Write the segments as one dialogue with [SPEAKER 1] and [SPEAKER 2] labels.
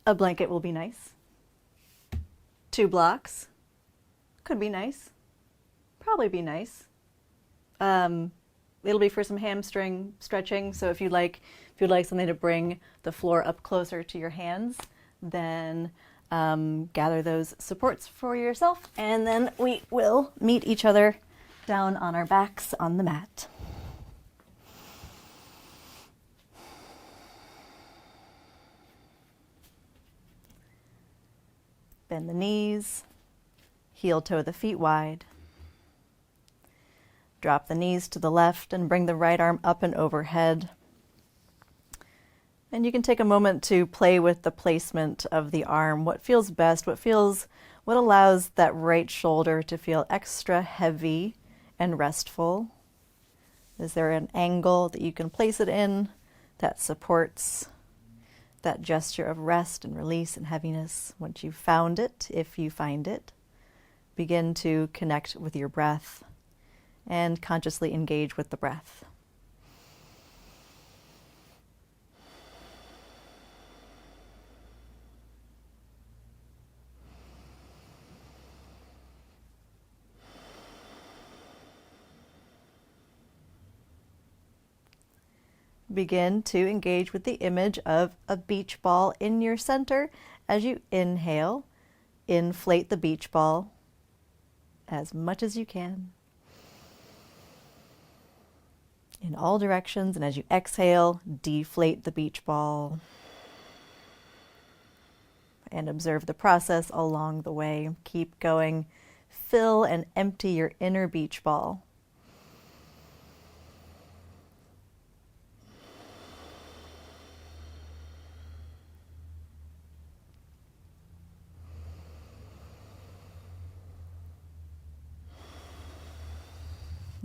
[SPEAKER 1] A blanket will be nice. 2 blocks could be nice. Probably be nice. It'll be for some hamstring stretching. So if you'd like something to bring the floor up closer to your hands, then gather those supports for yourself, and then we will meet each other down on our backs on the mat. Bend the knees, heel toe the feet wide. Drop the knees to the left and bring the right arm up and overhead. And you can take a moment to play with the placement of the arm. What feels best, what allows that right shoulder to feel extra heavy and restful? Is there an angle that you can place it in that supports that gesture of rest and release and heaviness? Once you've found it, if you find it, begin to connect with your breath and consciously engage with the breath. Begin to engage with the image of a beach ball in your center. As you inhale, inflate the beach ball as much as you can in all directions, and as you exhale, deflate the beach ball. And observe the process along the way. Keep going. Fill and empty your inner beach ball.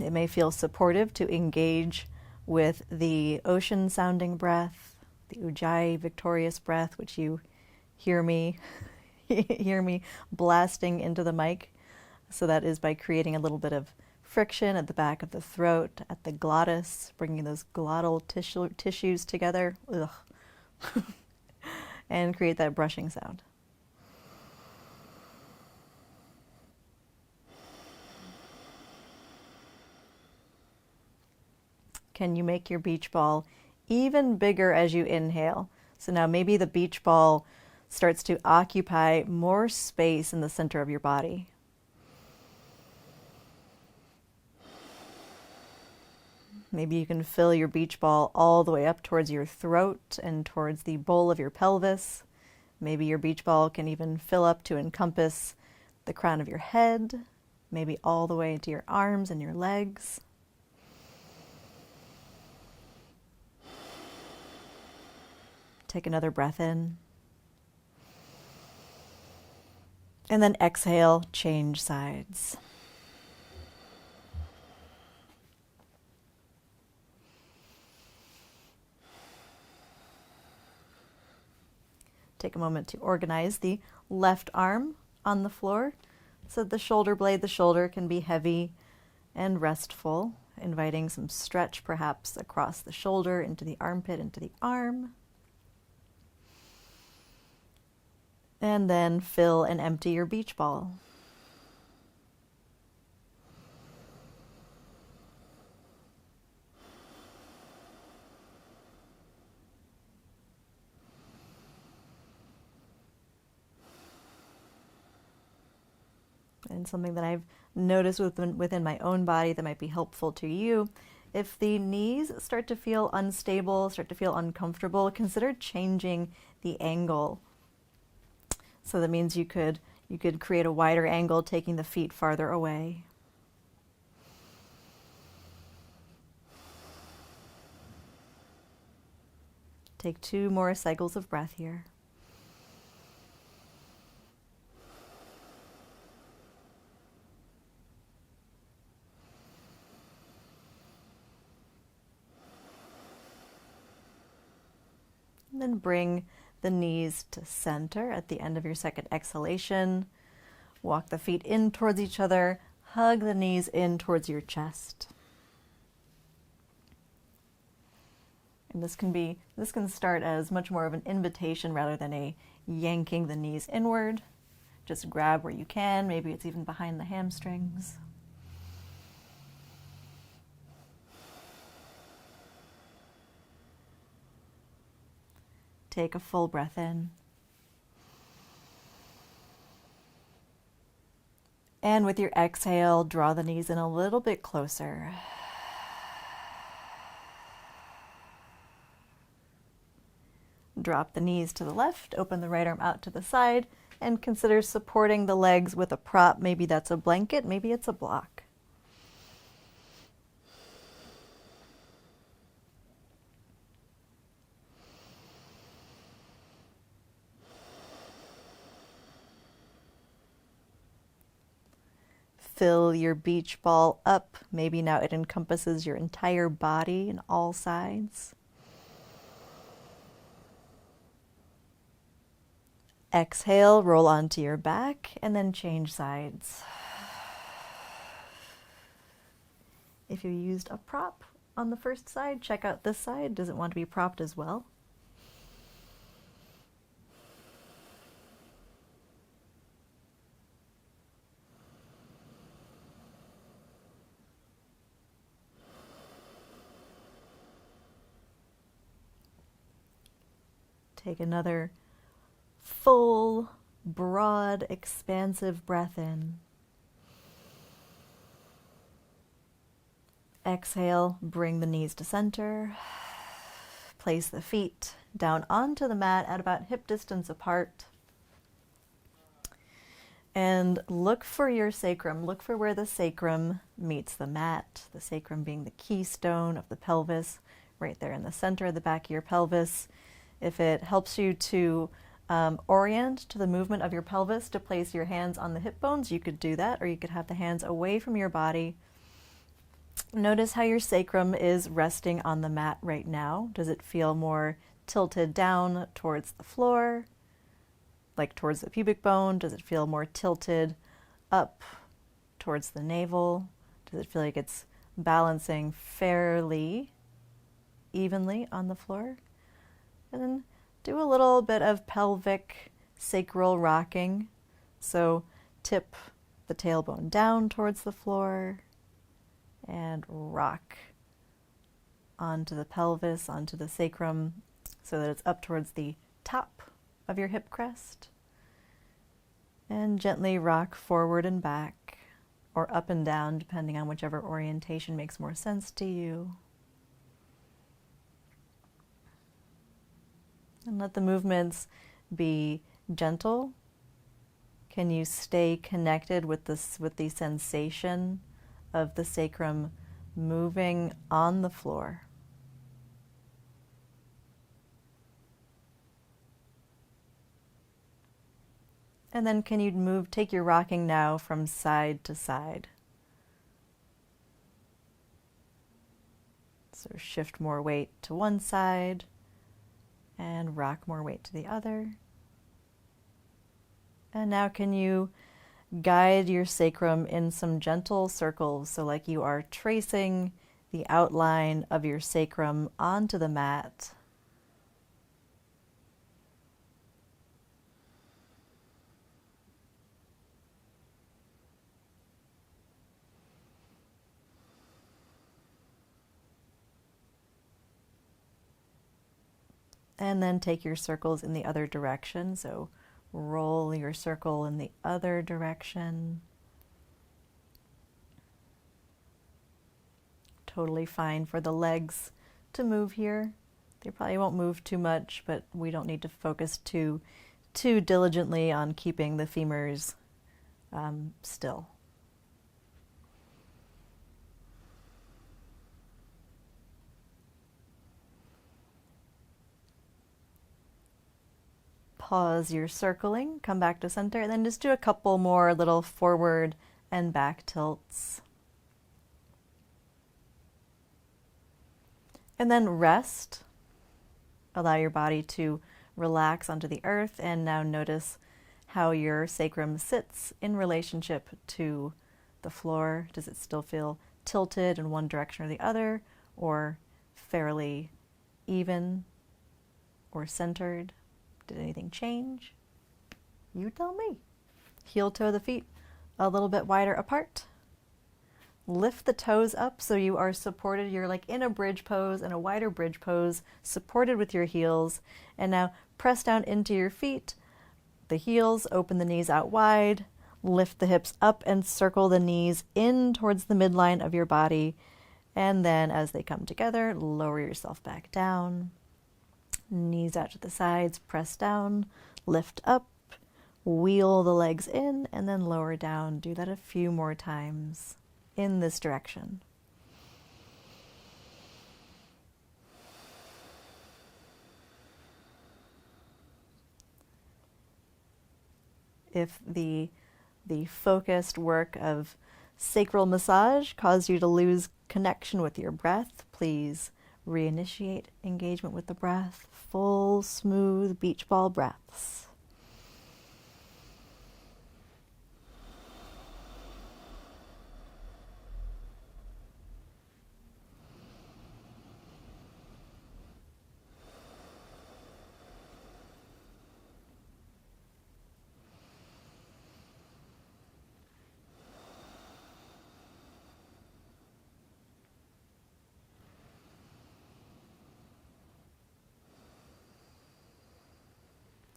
[SPEAKER 1] It may feel supportive to engage with the ocean sounding breath, the Ujjayi victorious breath, which you hear me blasting into the mic. So that is by creating a little bit of friction at the back of the throat, at the glottis, bringing those glottal tissues together, and create that brushing sound. Can you make your beach ball even bigger as you inhale? So now maybe the beach ball starts to occupy more space in the center of your body. Maybe you can fill your beach ball all the way up towards your throat and towards the bowl of your pelvis. Maybe your beach ball can even fill up to encompass the crown of your head, maybe all the way into your arms and your legs. Take another breath in. And then exhale, change sides. Take a moment to organize the left arm on the floor so that the shoulder can be heavy and restful, inviting some stretch perhaps across the shoulder, into the armpit, into the arm. And then fill and empty your beach ball. And something that I've noticed within my own body that might be helpful to you, if the knees start to feel unstable, start to feel uncomfortable, consider changing the angle. So that means you could create a wider angle, taking the feet farther away. Take 2 more cycles of breath here. And then bring the knees to center at the end of your second exhalation. Walk the feet in towards each other. Hug the knees in towards your chest. And this can start as much more of an invitation rather than a yanking the knees inward. Just grab where you can. Maybe it's even behind the hamstrings. Take a full breath in. And with your exhale, draw the knees in a little bit closer. Drop the knees to the left, open the right arm out to the side, and consider supporting the legs with a prop. Maybe that's a blanket, maybe it's a block. Fill your beach ball up. Maybe now it encompasses your entire body and all sides. Exhale, roll onto your back, and then change sides. If you used a prop on the first side, check out this side. Does it want to be propped as well? Take another full, broad, expansive breath in. Exhale, bring the knees to center. Place the feet down onto the mat at about hip distance apart. And look for your sacrum. Look for where the sacrum meets the mat, the sacrum being the keystone of the pelvis, right there in the center of the back of your pelvis. If it helps you to orient to the movement of your pelvis, to place your hands on the hip bones, you could do that, or you could have the hands away from your body. Notice how your sacrum is resting on the mat right now. Does it feel more tilted down towards the floor, like towards the pubic bone? Does it feel more tilted up towards the navel? Does it feel like it's balancing fairly evenly on the floor? And then do a little bit of pelvic sacral rocking. So tip the tailbone down towards the floor and rock onto the pelvis, onto the sacrum, so that it's up towards the top of your hip crest. And gently rock forward and back, or up and down, depending on whichever orientation makes more sense to you. And let the movements be gentle. Can you stay connected with the sensation of the sacrum moving on the floor? And then can you take your rocking now from side to side. So shift more weight to one side and rock more weight to the other. And now can you guide your sacrum in some gentle circles, so like you are tracing the outline of your sacrum onto the mat. And then take your circles in the other direction. So roll your circle in the other direction. Totally fine for the legs to move here. They probably won't move too much, but we don't need to focus too diligently on keeping the femurs still. Pause your circling, come back to center, and then just do a couple more little forward and back tilts. And then rest. Allow your body to relax onto the earth, and now notice how your sacrum sits in relationship to the floor. Does it still feel tilted in one direction or the other, or fairly even or centered? Did anything change? You tell me. Heel toe the feet a little bit wider apart. Lift the toes up so you are supported. You're like in a bridge pose, in a wider bridge pose, supported with your heels. And now press down into your feet, the heels, open the knees out wide, lift the hips up and circle the knees in towards the midline of your body. And then as they come together, lower yourself back down. Knees out to the sides, press down, lift up, wheel the legs in, and then lower down. Do that a few more times in this direction. If the focused work of sacral massage caused you to lose connection with your breath, please reinitiate engagement with the breath. Full, smooth beach ball breaths.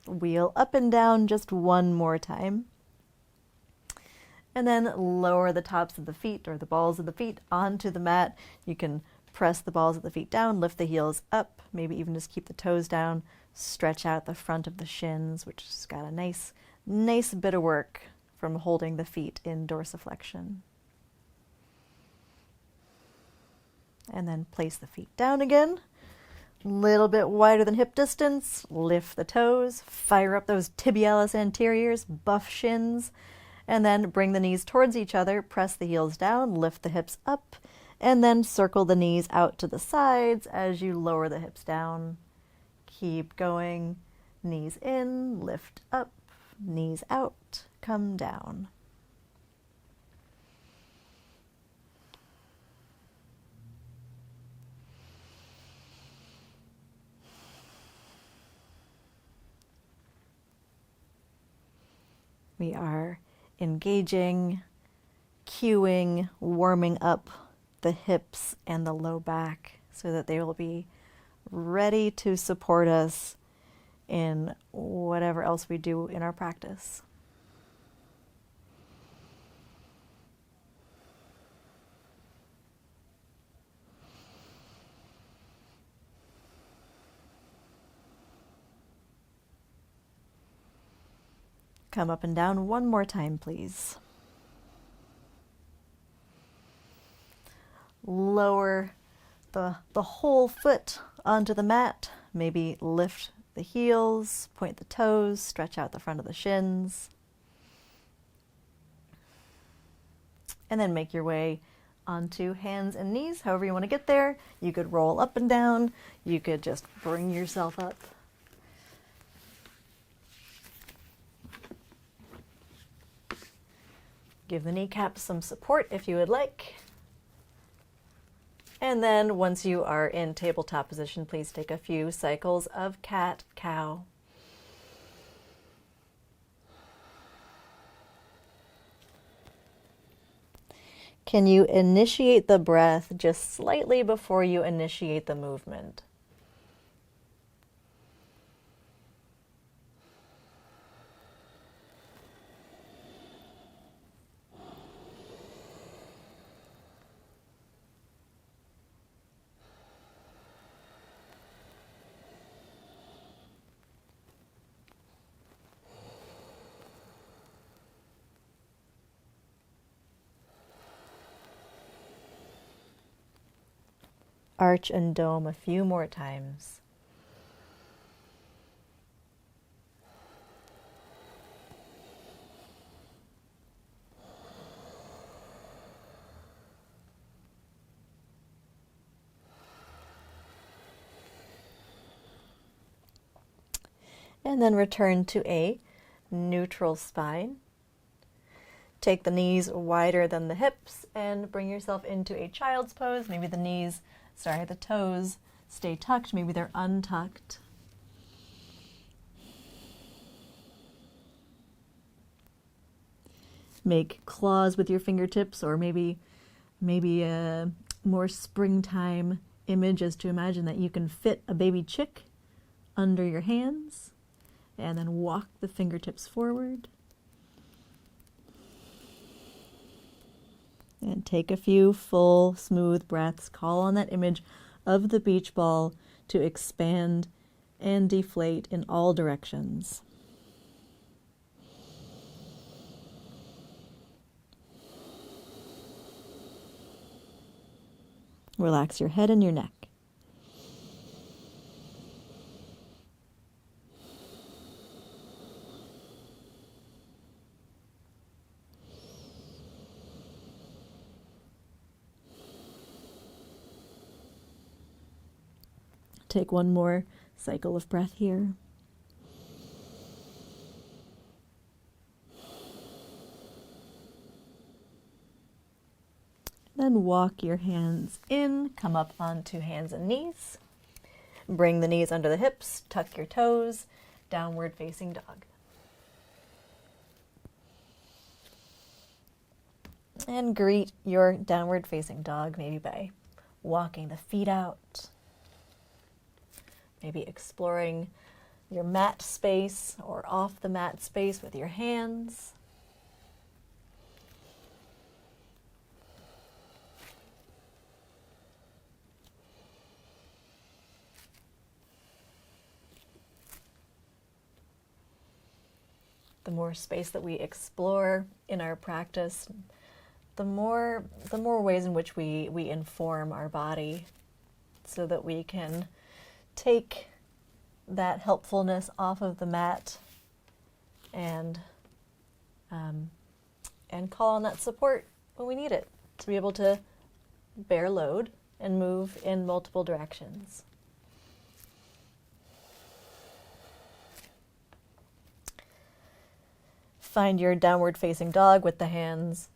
[SPEAKER 1] Wheel up and down just one more time. And then lower the tops of the feet or the balls of the feet onto the mat. You can press the balls of the feet down, lift the heels up, maybe even just keep the toes down, stretch out the front of the shins, which has got a nice bit of work from holding the feet in dorsiflexion. And then place the feet down again. Little bit wider than hip distance, lift the toes, fire up those tibialis anteriors, buff shins, and then bring the knees towards each other, press the heels down, lift the hips up, and then circle the knees out to the sides as you lower the hips down. Keep going, knees in, lift up, knees out, come down. We are engaging, cueing, warming up the hips and the low back so that they will be ready to support us in whatever else we do in our practice. Come up and down one more time, please. Lower the whole foot onto the mat. Maybe lift the heels, point the toes, stretch out the front of the shins. And then make your way onto hands and knees, however you want to get there. You could roll up and down. You could just bring yourself up. Give the kneecaps some support if you would like. And then once you are in tabletop position, please take a few cycles of cat-cow. Can you initiate the breath just slightly before you initiate the movement? Arch and dome a few more times. And then return to a neutral spine. Take the knees wider than the hips and bring yourself into a child's pose. Maybe the toes stay tucked, maybe they're untucked. Make claws with your fingertips, or maybe a more springtime image is to imagine that you can fit a baby chick under your hands and then walk the fingertips forward. And take a few full, smooth breaths. Call on that image of the beach ball to expand and deflate in all directions. Relax your head and your neck. Take one more cycle of breath here. Then walk your hands in, come up onto hands and knees. Bring the knees under the hips, tuck your toes, downward facing dog. And greet your downward facing dog, maybe by walking the feet out. Maybe exploring your mat space or off the mat space with your hands. The more space that we explore in our practice, the more ways in which we inform our body so that we can take that helpfulness off of the mat and call on that support when we need it to be able to bear load and move in multiple directions. Find your downward facing dog with the hands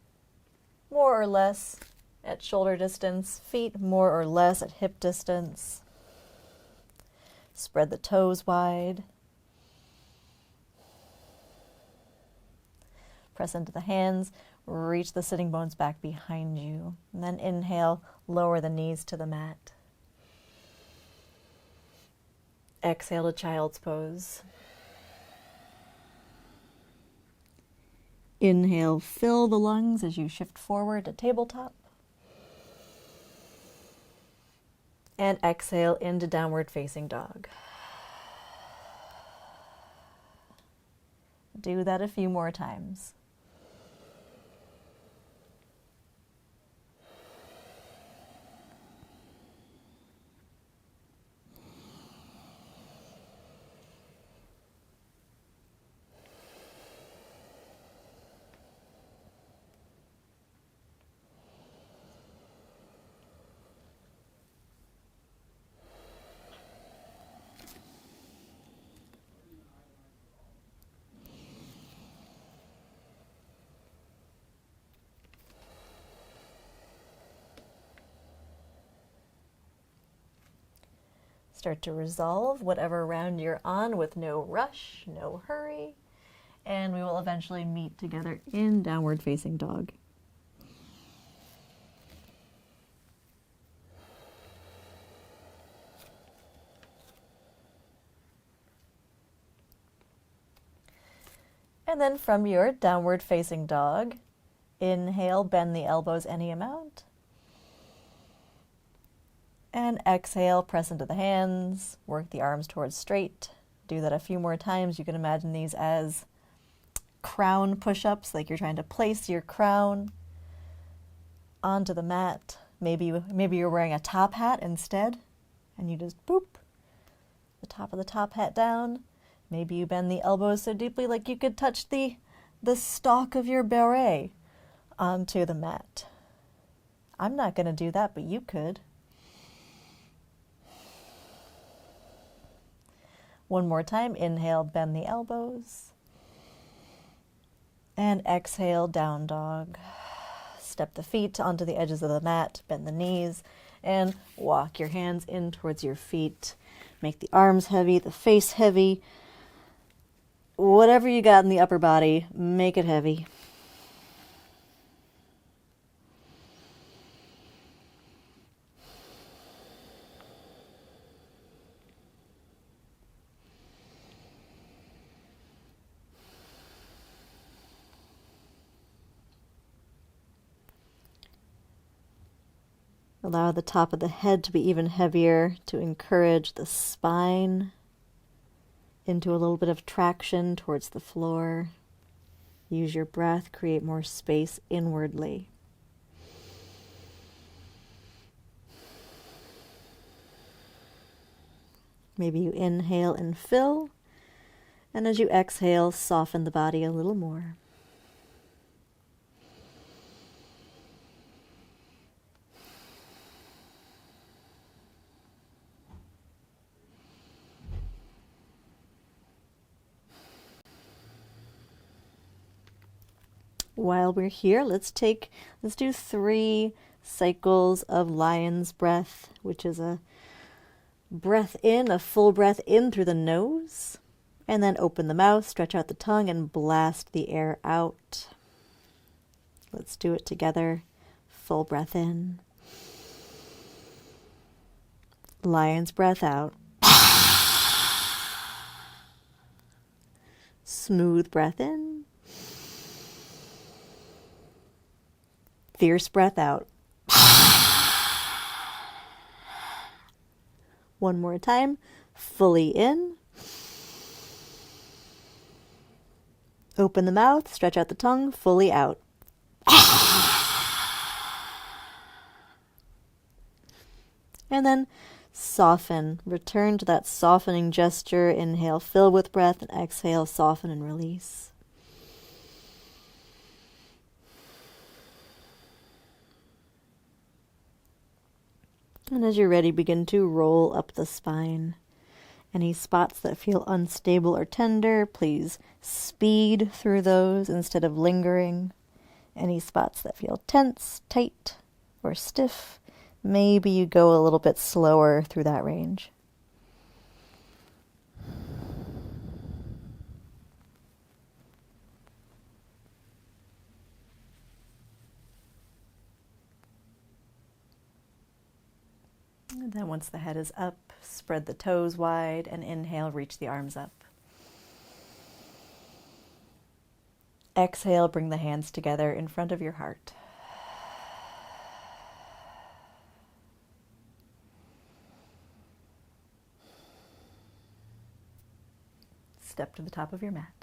[SPEAKER 1] more or less at shoulder distance, feet more or less at hip distance. Spread the toes wide. Press into the hands, reach the sitting bones back behind you. And then inhale, lower the knees to the mat. Exhale to child's pose. Inhale, fill the lungs as you shift forward to tabletop. And exhale into downward facing dog. Do that a few more times. Start to resolve whatever round you're on with no rush, no hurry, and we will eventually meet together in downward facing dog. And then from your downward facing dog, inhale, bend the elbows any amount. And exhale, press into the hands, work the arms towards straight. Do that a few more times. You can imagine these as crown push-ups, like you're trying to place your crown onto the mat. Maybe you're wearing a top hat instead, and you just boop the top of the top hat down. Maybe you bend the elbows so deeply like you could touch the stalk of your beret onto the mat. I'm not going to do that, but you could. One more time, inhale, bend the elbows. And exhale, down dog. Step the feet onto the edges of the mat, bend the knees, and walk your hands in towards your feet. Make the arms heavy, the face heavy. Whatever you got in the upper body, make it heavy. Allow the top of the head to be even heavier to encourage the spine into a little bit of traction towards the floor. Use your breath, create more space inwardly. Maybe you inhale and fill, and as you exhale, soften the body a little more. While we're here, let's do 3 cycles of lion's breath, which is a breath in, a full breath in through the nose, and then open the mouth, stretch out the tongue, and blast the air out. Let's do it together. Full breath in. Lion's breath out. Smooth breath in. Fierce breath out. One more time. Fully in. Open the mouth, stretch out the tongue, fully out. And then soften. Return to that softening gesture. Inhale, fill with breath, and exhale, soften and release. And as you're ready, begin to roll up the spine. Any spots that feel unstable or tender, please speed through those instead of lingering. Any spots that feel tense, tight, or stiff, maybe you go a little bit slower through that range. And then once the head is up, spread the toes wide and inhale, reach the arms up. Exhale, bring the hands together in front of your heart. Step to the top of your mat.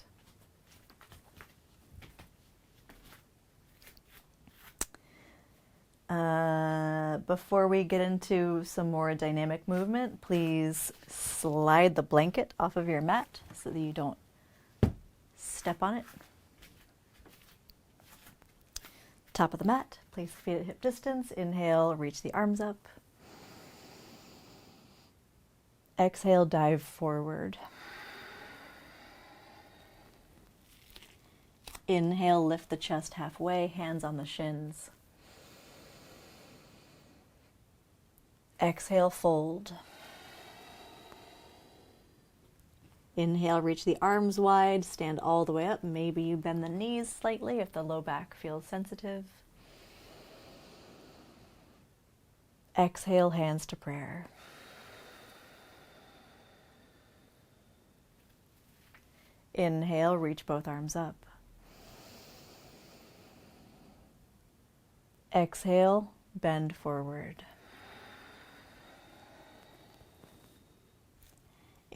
[SPEAKER 1] Before we get into some more dynamic movement, please slide the blanket off of your mat so that you don't step on it. Top of the mat, place the feet at hip distance. Inhale, reach the arms up. Exhale, dive forward. Inhale, lift the chest halfway, hands on the shins. Exhale, fold. Inhale, reach the arms wide, stand all the way up. Maybe you bend the knees slightly if the low back feels sensitive. Exhale, hands to prayer. Inhale, reach both arms up. Exhale, bend forward.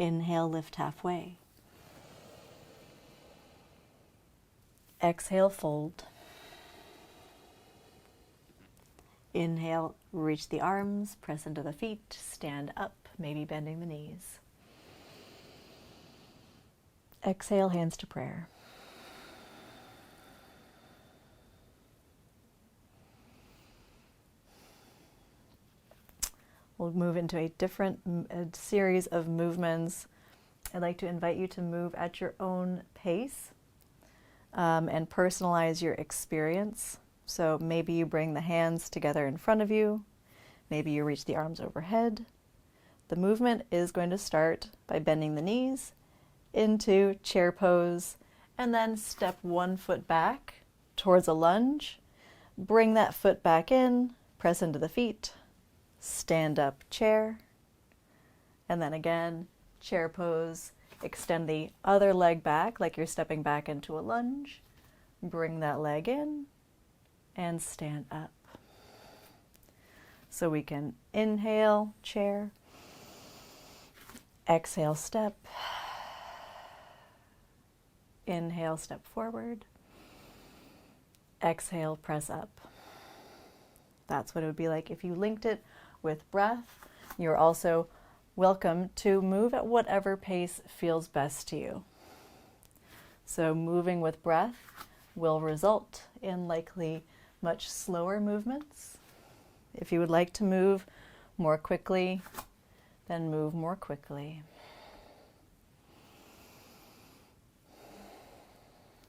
[SPEAKER 1] Inhale, lift halfway. Exhale, fold. Inhale, reach the arms, press into the feet, stand up, maybe bending the knees. Exhale, hands to prayer. We'll move into a different series of movements. I'd like to invite you to move at your own pace and personalize your experience. So maybe you bring the hands together in front of you. Maybe you reach the arms overhead. The movement is going to start by bending the knees into chair pose, and then step one foot back towards a lunge. Bring that foot back in, press into the feet, stand up chair, and then again, chair pose. Extend the other leg back like you're stepping back into a lunge. Bring that leg in and stand up. So we can inhale, chair, exhale, step, inhale, step forward, exhale, press up. That's what it would be like if you linked it with breath. You're also welcome to move at whatever pace feels best to you. So moving with breath will result in likely much slower movements. If you would like to move more quickly, then move more quickly.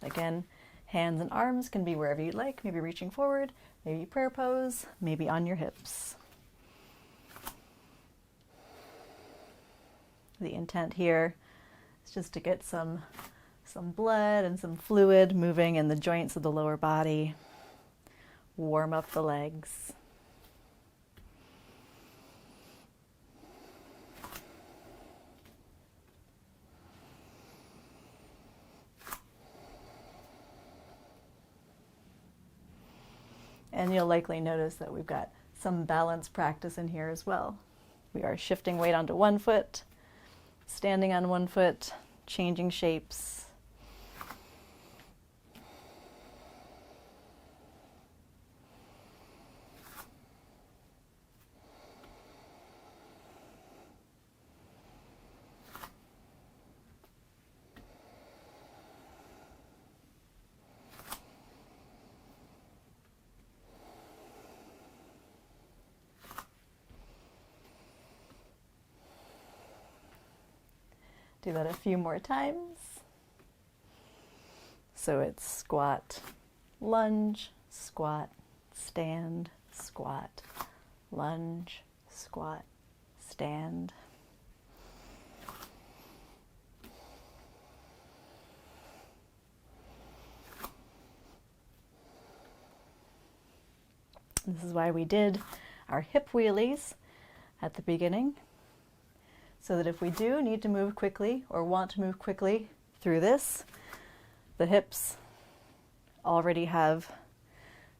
[SPEAKER 1] Again, hands and arms can be wherever you'd like, maybe reaching forward, maybe prayer pose, maybe on your hips. The intent here is just to get some blood and some fluid moving in the joints of the lower body. Warm up the legs. And you'll likely notice that we've got some balance practice in here as well. We are shifting weight onto one foot, standing on one foot, changing shapes. Do that a few more times. So it's squat, lunge, squat, stand, squat, lunge, squat, stand. This is why we did our hip wheelies at the beginning, so that if we do need to move quickly or want to move quickly through this, the hips already have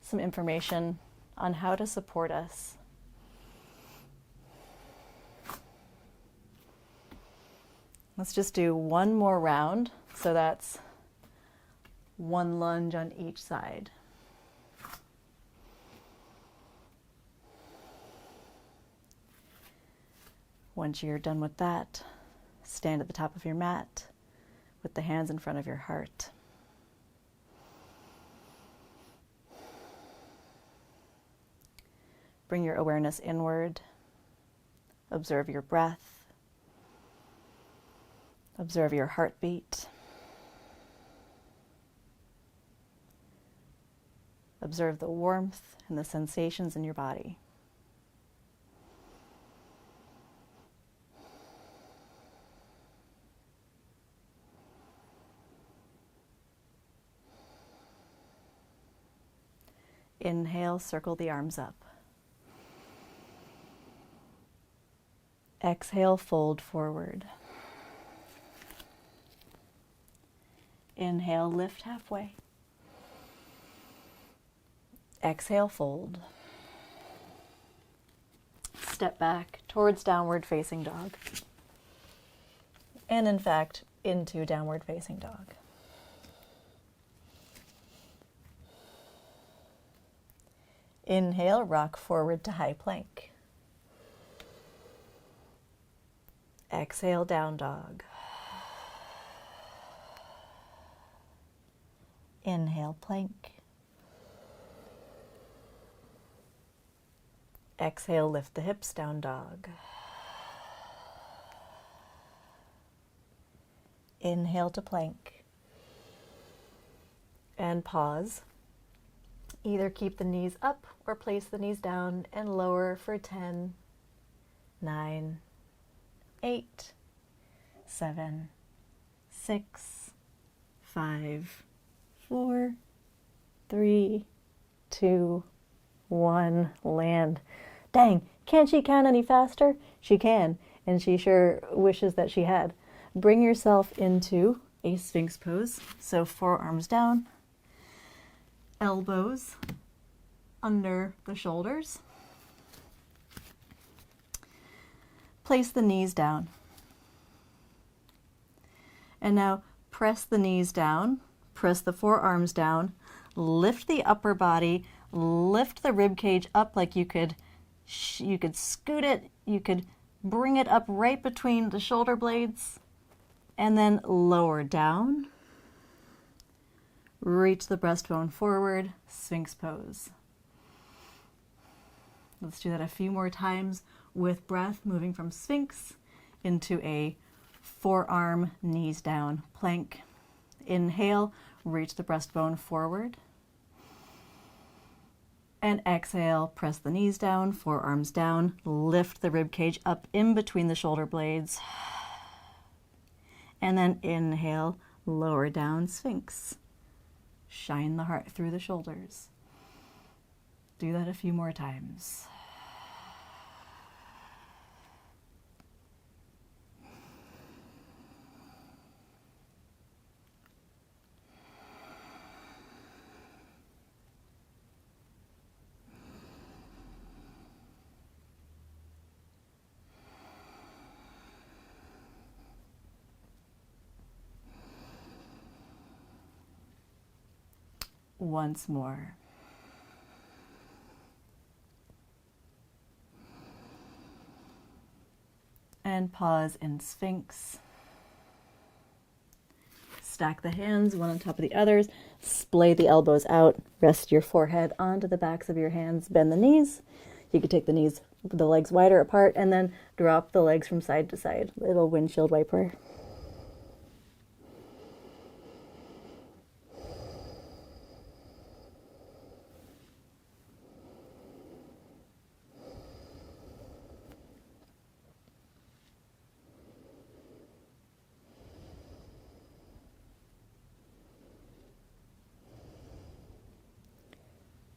[SPEAKER 1] some information on how to support us. Let's just do one more round. So that's one lunge on each side. Once you're done with that, stand at the top of your mat with the hands in front of your heart. Bring your awareness inward. Observe your breath. Observe your heartbeat. Observe the warmth and the sensations in your body. Inhale, circle the arms up. Exhale, fold forward. Inhale, lift halfway. Exhale, fold. Step back towards downward facing dog. And in fact, into downward facing dog. Inhale, rock forward to high plank. Exhale, down dog. Inhale, plank. Exhale, lift the hips, down dog. Inhale to plank. And pause. Either keep the knees up or place the knees down and lower for 10, 9, 8, 7, 6, 5, 4, 3, 2, 1. Land. Dang, can't she count any faster? She can, and she sure wishes that she had. Bring yourself into a Sphinx pose. So forearms down, elbows under the shoulders. Place the knees down. And now press the knees down, press the forearms down, lift the upper body, lift the rib cage up like you could scoot it, you could bring it up right between the shoulder blades, and then lower down. Reach the breastbone forward, Sphinx pose. Let's do that a few more times with breath, moving from Sphinx into a forearm, knees down plank. Inhale, reach the breastbone forward. And exhale, press the knees down, forearms down, lift the rib cage up in between the shoulder blades. And then inhale, lower down, Sphinx. Shine the heart through the shoulders. Do that a few more times. Once more. And pause in Sphinx. Stack the hands one on top of the others. Splay the elbows out. Rest your forehead onto the backs of your hands. Bend the knees. You could take the legs wider apart, and then drop the legs from side to side. Little windshield wiper.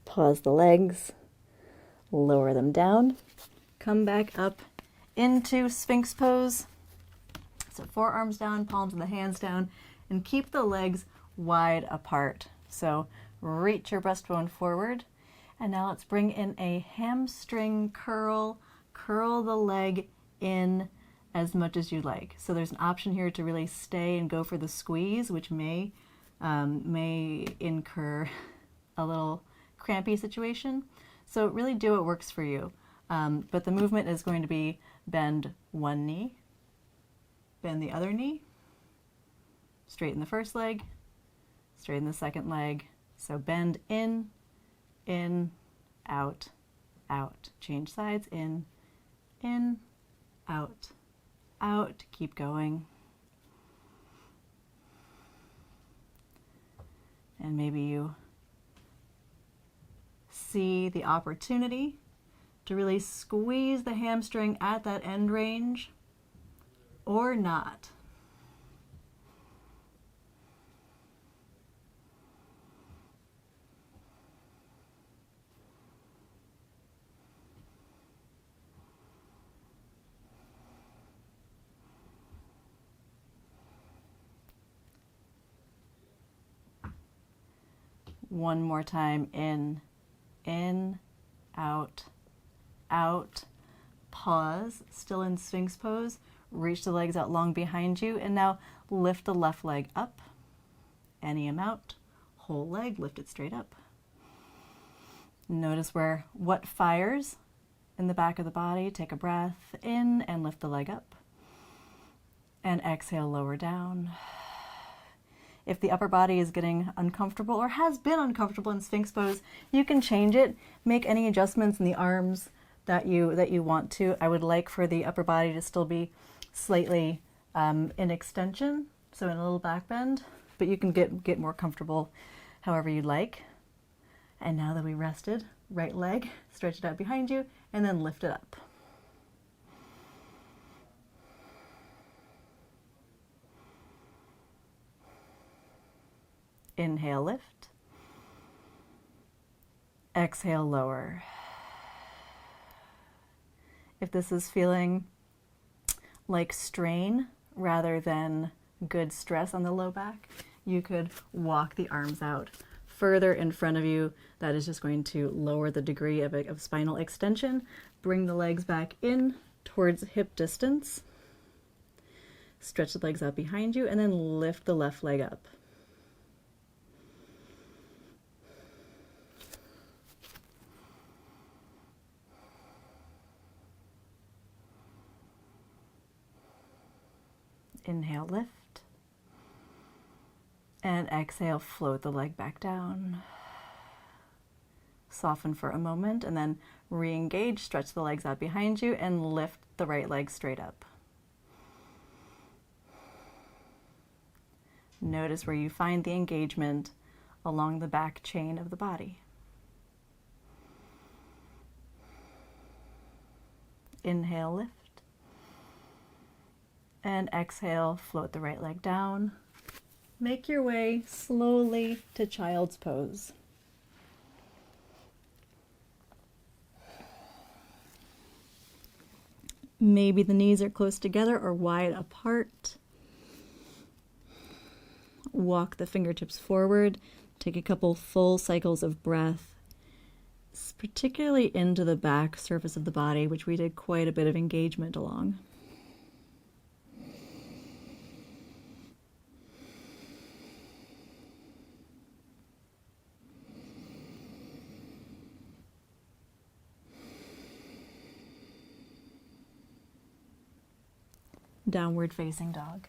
[SPEAKER 1] Pause the legs, lower them down, come back up into Sphinx pose. So forearms down, palms of the hands down, and keep the legs wide apart. So reach your breastbone forward. And now let's bring in a hamstring curl. Curl the leg in as much as you like. So there's an option here to really stay and go for the squeeze, which may incur a little crampy situation. So really do what works for you. But the movement is going to be bend one knee, bend the other knee, straighten the first leg, straighten the second leg. So bend in, out, out. Change sides, in, out, out. Keep going. And maybe you see the opportunity to really squeeze the hamstring at that end range or not. One more time, in, out, out. Pause, still in Sphinx pose. Reach the legs out long behind you, and now lift the left leg up, any amount. Whole leg, lift it straight up. Notice what fires in the back of the body. Take a breath in and lift the leg up. And exhale, lower down. If the upper body is getting uncomfortable or has been uncomfortable in Sphinx pose, you can change it. Make any adjustments in the arms that you want to. I would like for the upper body to still be slightly in extension, so in a little back bend, but you can get more comfortable however you like. And now that we rested, right leg, stretch it out behind you, and then lift it up. Inhale, lift. Exhale, lower. If this is feeling like strain rather than good stress on the low back, you could walk the arms out further in front of you. That is just going to lower the degree of spinal extension. Bring the legs back in towards hip distance. Stretch the legs out behind you and then lift the left leg up. Inhale, lift. And exhale, float the leg back down. Soften for a moment and then re-engage, stretch the legs out behind you and lift the right leg straight up. Notice where you find the engagement along the back chain of the body. Inhale, lift. And exhale, float the right leg down. Make your way slowly to child's pose. Maybe the knees are close together or wide apart. Walk the fingertips forward. Take a couple full cycles of breath, particularly into the back surface of the body, which we did quite a bit of engagement along. Downward facing dog.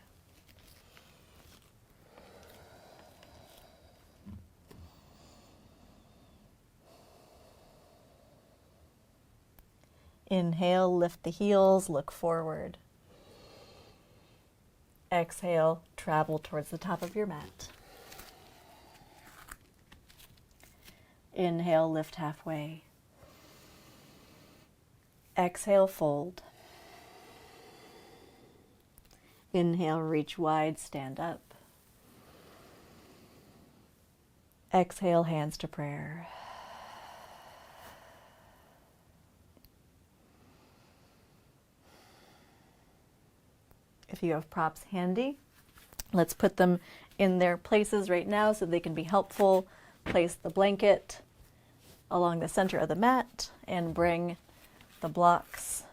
[SPEAKER 1] Inhale, lift the heels, look forward. Exhale, travel towards the top of your mat. Inhale, lift halfway. Exhale, fold. Inhale, reach wide, stand up. Exhale, hands to prayer. If you have props handy, let's put them in their places right now so they can be helpful. Place the blanket along the center of the mat and bring the blocks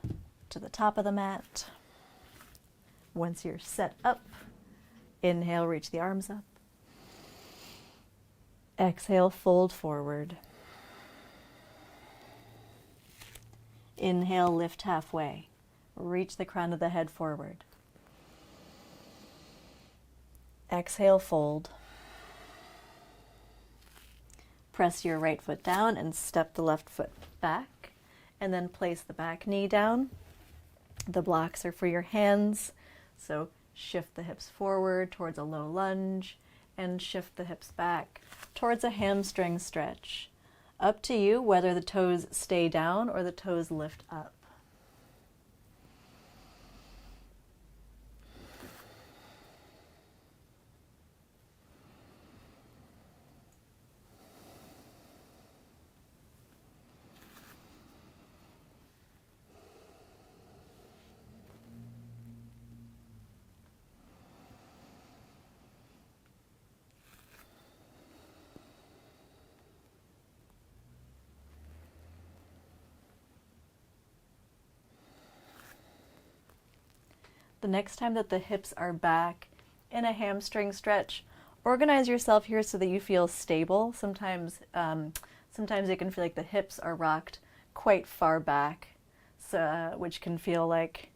[SPEAKER 1] to the top of the mat. Once you're set up, inhale, reach the arms up. Exhale, fold forward. Inhale, lift halfway. Reach the crown of the head forward. Exhale, fold. Press your right foot down and step the left foot back, and then place the back knee down. The blocks are for your hands, so shift the hips forward towards a low lunge and shift the hips back towards a hamstring stretch. Up to you whether the toes stay down or the toes lift up. The next time that the hips are back in a hamstring stretch, organize yourself here so that you feel stable. Sometimes it can feel like the hips are rocked quite far back, so, which can feel like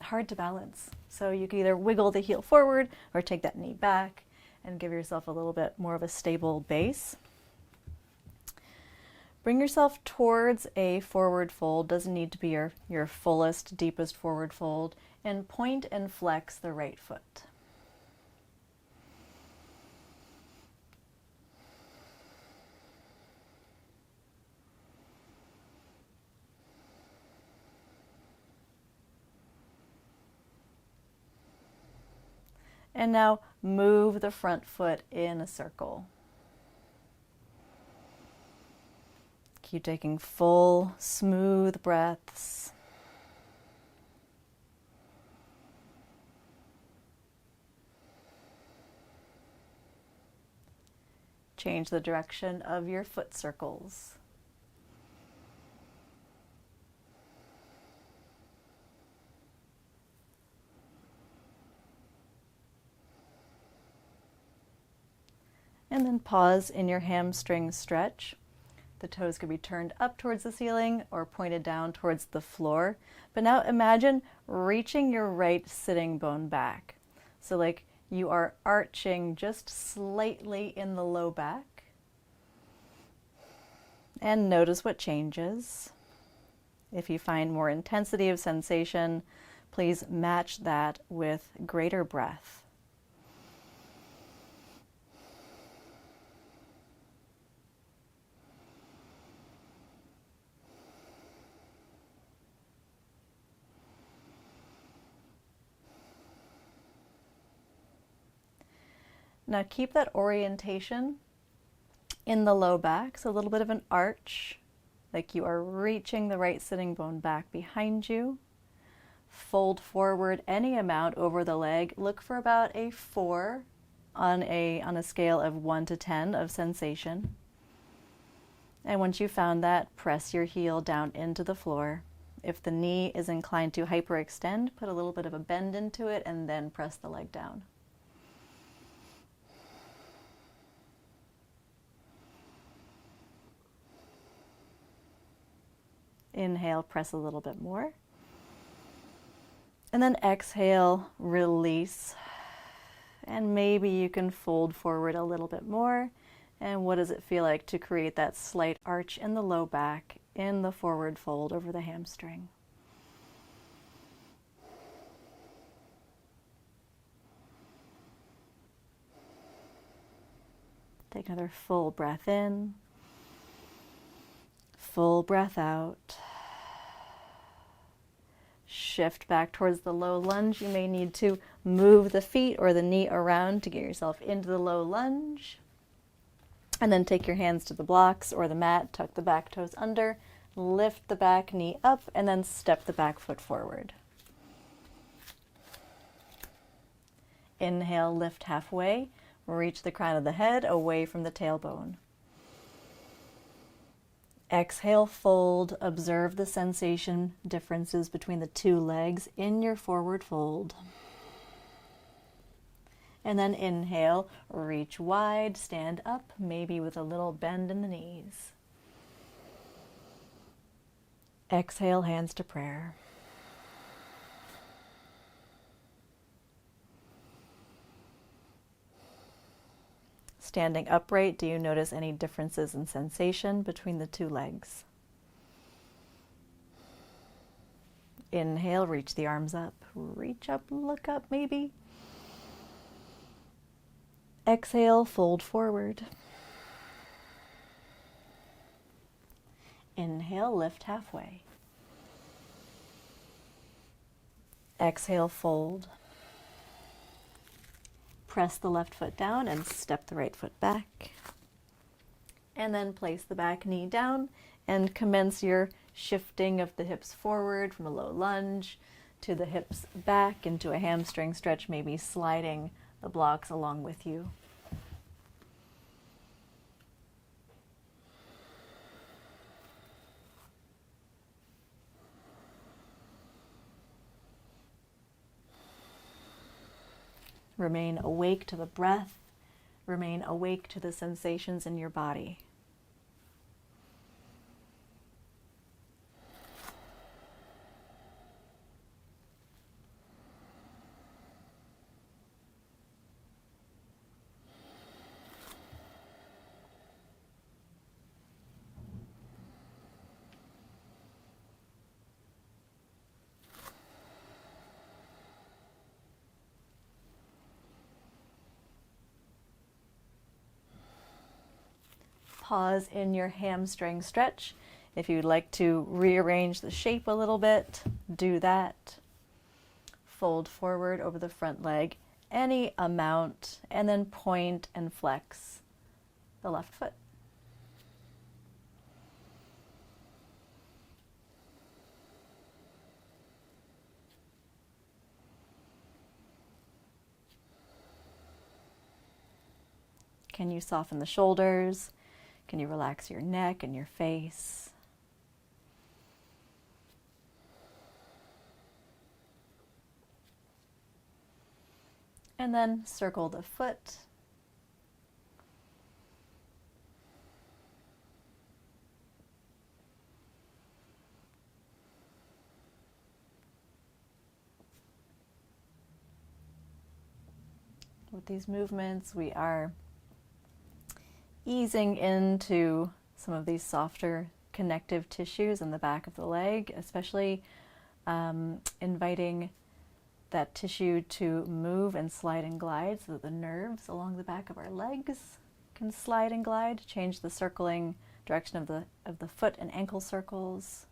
[SPEAKER 1] hard to balance. So you can either wiggle the heel forward or take that knee back and give yourself a little bit more of a stable base. Bring yourself towards a forward fold. Doesn't need to be your fullest, deepest forward fold. And point and flex the right foot. And now move the front foot in a circle. Keep taking full, smooth breaths. Change the direction of your foot circles. And then pause in your hamstring stretch. The toes could be turned up towards the ceiling or pointed down towards the floor. But now imagine reaching your right sitting bone back. So like you are arching just slightly in the low back. And notice what changes. If you find more intensity of sensation, please match that with greater breath. Now keep that orientation in the low back, so a little bit of an arch, like you are reaching the right sitting bone back behind you. Fold forward any amount over the leg. Look for about a 4 on a scale of 1 to 10 of sensation. And once you've found that, press your heel down into the floor. If the knee is inclined to hyperextend, put a little bit of a bend into it and then press the leg down. Inhale, press a little bit more. And then exhale, release. And maybe you can fold forward a little bit more. And what does it feel like to create that slight arch in the low back, in the forward fold over the hamstring? Take another full breath in. Full breath out. Shift back towards the low lunge. You may need to move the feet or the knee around to get yourself into the low lunge. And then take your hands to the blocks or the mat, tuck the back toes under, lift the back knee up, and then step the back foot forward. Inhale, lift halfway, reach the crown of the head away from the tailbone. Exhale, fold. Observe the sensation differences between the two legs in your forward fold. And then inhale, reach wide, stand up, maybe with a little bend in the knees. Exhale, hands to prayer. Standing upright, do you notice any differences in sensation between the two legs? Inhale, reach the arms up. Reach up, look up maybe. Exhale, fold forward. Inhale, lift halfway. Exhale, fold. Press the left foot down and step the right foot back. And then place the back knee down and commence your shifting of the hips forward from a low lunge to the hips back into a hamstring stretch, maybe sliding the blocks along with you. Remain awake to the breath. Remain awake to the sensations in your body. Pause in your hamstring stretch. If you'd like to rearrange the shape a little bit, do that. Fold forward over the front leg. any amount, and then point and flex the left foot. Can you soften the shoulders? Can you relax your neck and your face? And then circle the foot. With these movements, we are easing into some of these softer connective tissues in the back of the leg, especially inviting that tissue to move and slide and glide so that the nerves along the back of our legs can slide and glide, change the circling direction of the foot and ankle circles.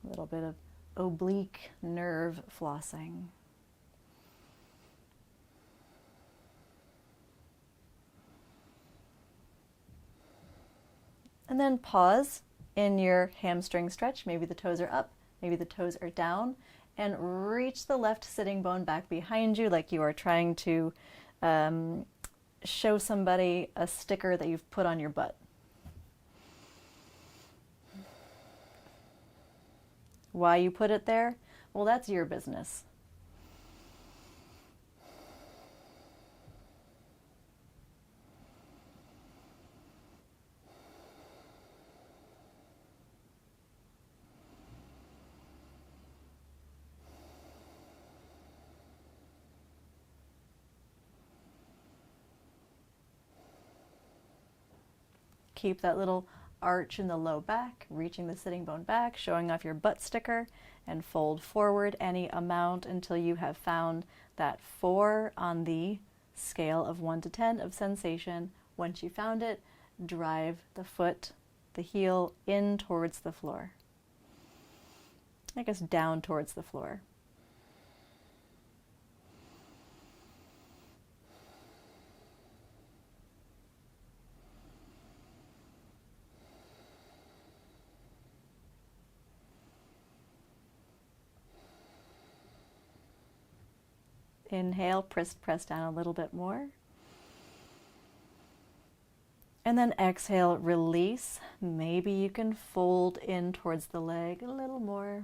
[SPEAKER 1] A little bit of oblique nerve flossing. And then pause in your hamstring stretch. Maybe the toes are up, maybe the toes are down, and reach the left sitting bone back behind you like you are trying to show somebody a sticker that you've put on your butt. Why you put it there? Well, that's your business. Keep that little arch in the low back, reaching the sitting bone back, showing off your butt sticker, and fold forward any amount until you have found that 4 on the scale of 1 to 10 of sensation. Once you found it, drive the foot, the heel, in towards the floor. I guess down towards the floor. Inhale, press down a little bit more. And then exhale, release. Maybe you can fold in towards the leg a little more.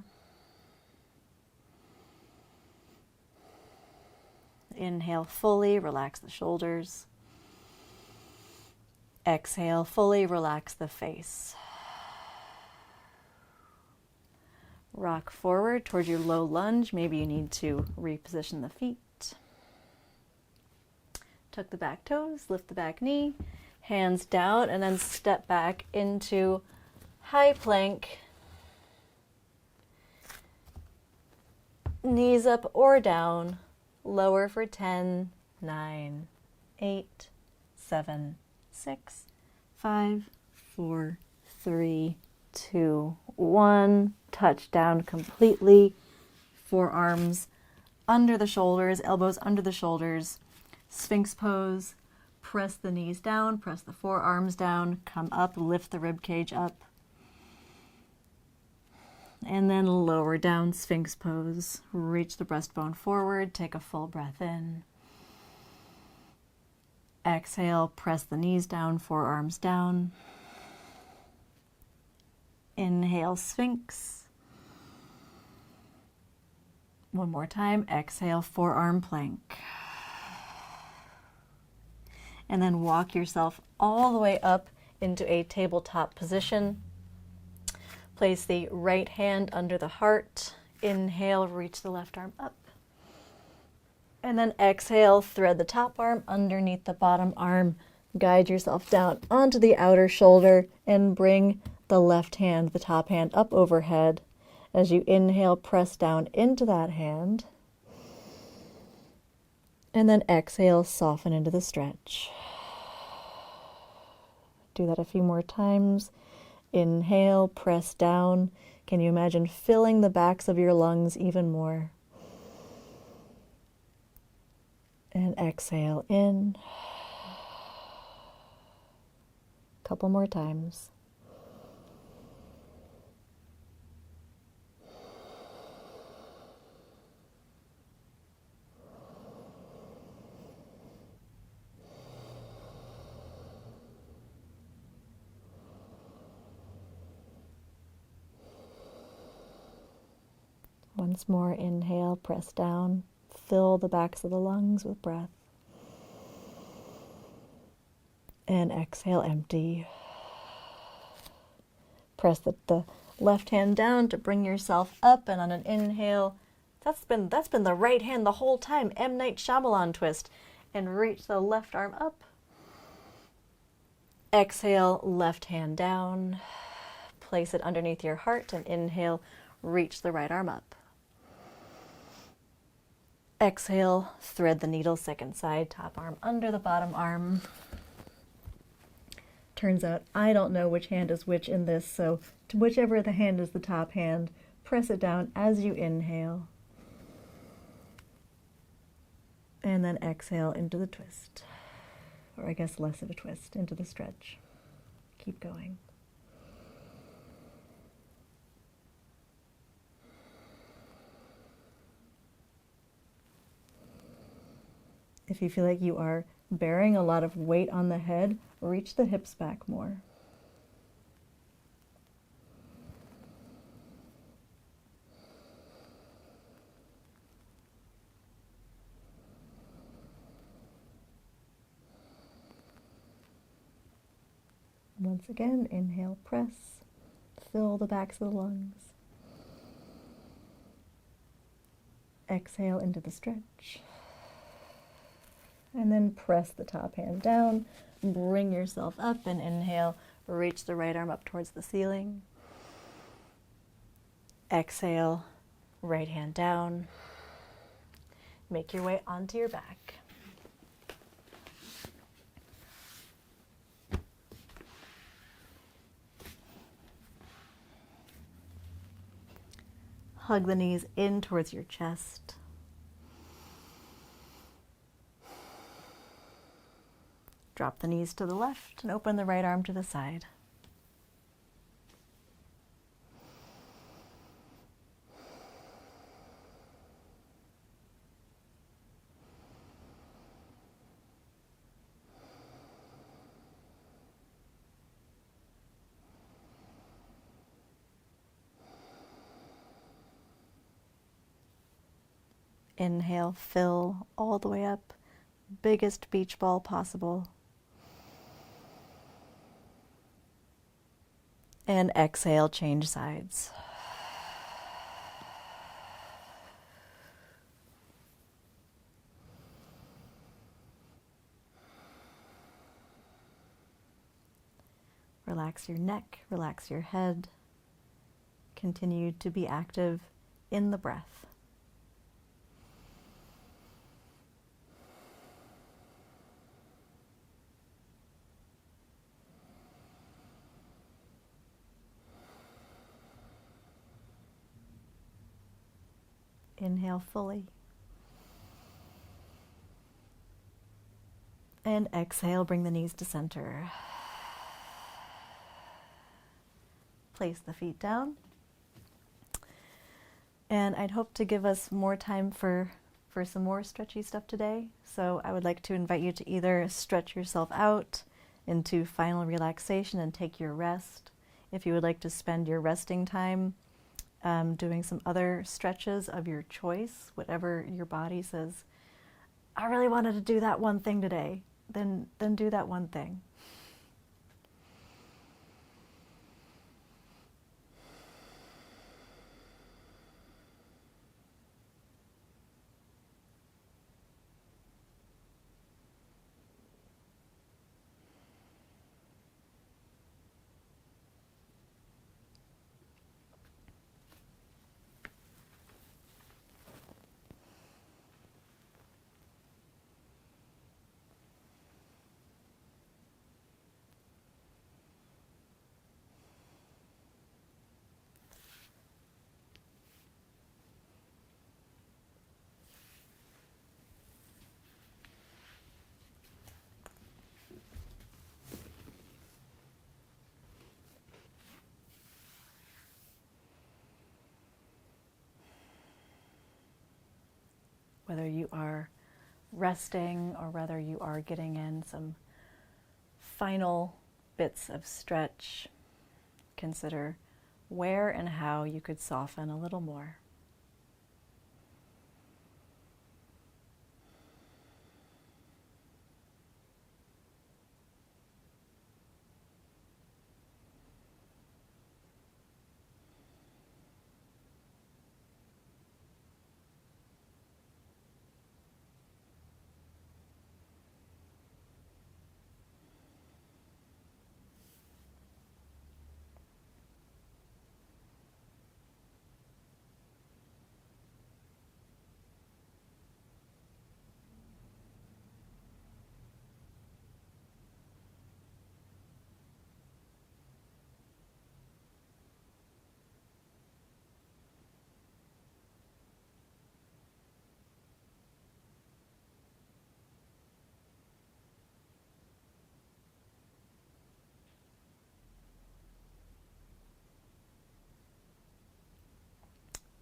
[SPEAKER 1] Inhale fully, relax the shoulders. Exhale fully, relax the face. Rock forward towards your low lunge. Maybe you need to reposition the feet. Tuck the back toes, lift the back knee, hands down, and then step back into high plank. Knees up or down, lower for 10, 9, 8, 7, 6, 5, 4, 3, 2, 1. Touch down completely. Forearms under the shoulders, elbows under the shoulders. Sphinx pose. Press the knees down, press the forearms down, come up, lift the rib cage up. And then lower down, Sphinx pose. Reach the breastbone forward, take a full breath in. Exhale, press the knees down, forearms down. Inhale, Sphinx. One more time, exhale, forearm plank. And then walk yourself all the way up into a tabletop position. Place the right hand under the heart. Inhale, reach the left arm up. And then exhale, thread the top arm underneath the bottom arm. Guide yourself down onto the outer shoulder and bring the left hand, the top hand, up overhead. As you inhale, press down into that hand. And then exhale, soften into the stretch. Do that a few more times. Inhale, press down. Can you imagine filling the backs of your lungs even more? And exhale in. Couple more times. Once more, inhale, press down, fill the backs of the lungs with breath. And exhale, empty. Press the left hand down to bring yourself up, and on an inhale, that's been the right hand the whole time, M. Night Shyamalan twist, and reach the left arm up. Exhale, left hand down, place it underneath your heart, and inhale, reach the right arm up. Exhale, thread the needle, second side, top arm under the bottom arm. Turns out I don't know which hand is which in this, so to whichever the hand is the top hand, press it down as you inhale. And then exhale into the twist. Or I guess less of a twist, into the stretch. Keep going. If you feel like you are bearing a lot of weight on the head, reach the hips back more. Once again, inhale, press, fill the backs of the lungs. Exhale into the stretch. And then press the top hand down, bring yourself up, and inhale, reach the right arm up towards the ceiling. Exhale, right hand down. Make your way onto your back. Hug the knees in towards your chest. Drop the knees to the left and open the right arm to the side. Inhale, fill all the way up, biggest beach ball possible. And exhale, change sides. Relax your neck, relax your head. Continue to be active in the breath. Inhale fully. And exhale, bring the knees to center. Place the feet down. And I'd hope to give us more time for some more stretchy stuff today. So I would like to invite you to either stretch yourself out into final relaxation and take your rest. If you would like to spend your resting time doing some other stretches of your choice, whatever your body says, I really wanted to do that one thing today, then do that one thing. Whether you are resting or whether you are getting in some final bits of stretch, consider where and how you could soften a little more.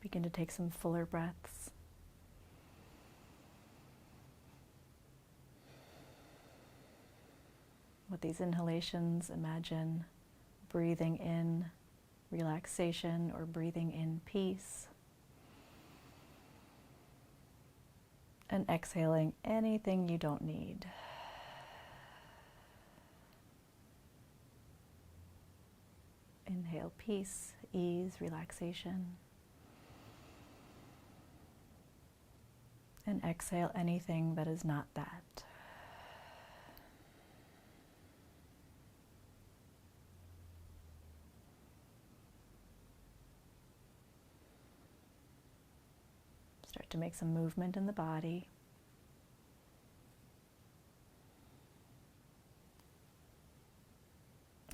[SPEAKER 1] Begin to take some fuller breaths. With these inhalations, imagine breathing in relaxation or breathing in peace, and exhaling anything you don't need. Inhale peace, ease, relaxation. And exhale anything that is not that. Start to make some movement in the body.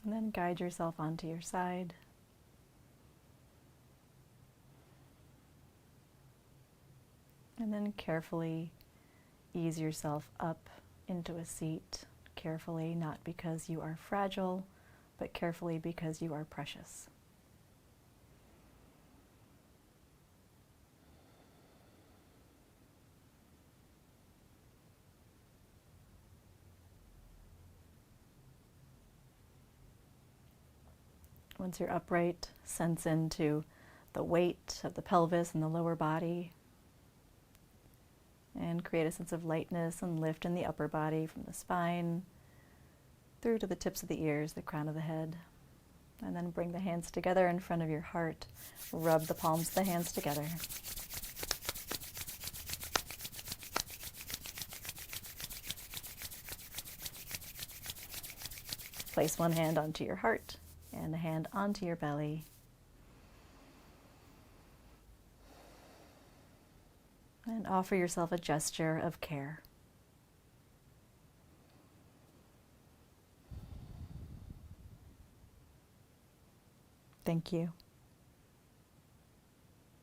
[SPEAKER 1] And then guide yourself onto your side. And then carefully ease yourself up into a seat. Carefully, not because you are fragile, but carefully because you are precious. Once you're upright, sense into the weight of the pelvis and the lower body. And create a sense of lightness and lift in the upper body from the spine through to the tips of the ears, the crown of the head. And then bring the hands together in front of your heart. Rub the palms of the hands together. Place one hand onto your heart and a hand onto your belly. And offer yourself a gesture of care. Thank you.